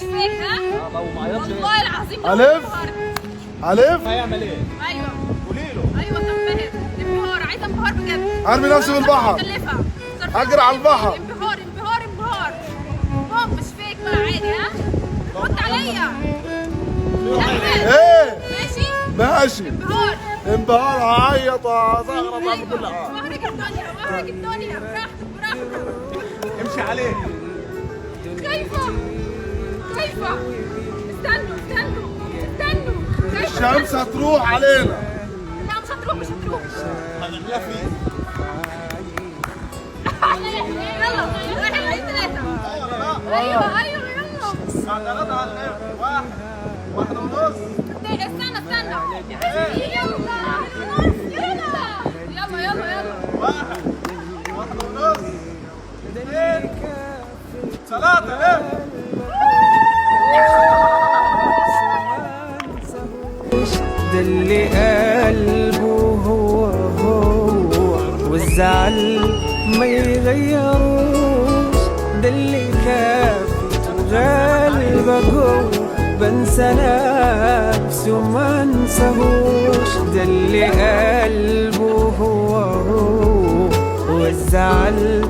مش فيك ها؟ والله العظيم ألف. ألف. هيعمل ايه؟ ايوه قولي له. ايوه تنبهر. انبهار، عايزه انبهار بجد. ارمي نفسي بالبحر. مكلفة. اجري على البحر. انبهار انبهار انبهار. بوم مش فيك بقى عادي ها؟ رد عليا. ايه ماشي؟ ماشي. انبهار. انبهار. هعيط وهزغرط ايوه على كلها. وهرج الدنيا وهرج الدنيا. براحتك براحتك. امشي عليه. خايفة خايفة. استنوا استنوا استنوا. خايفة. الشمس هتروح علينا. لا مش هتروح مش هتروح. هنعملها فيه. يلا واحد اثنين ثلاثة. ايوه ايوه يلا. ثلاثة على واحد. واحد ونص. استنى استنى. يلا يلا يلا يلا. واحد. واحد ونص. اثنين. ثلاثة. ده اللي قلبه هو والزعل ما يغيروش، ده اللي كافت غالبه جوه بنسى نفسي وما انساهوش، ده اللي قلبه هو والزعل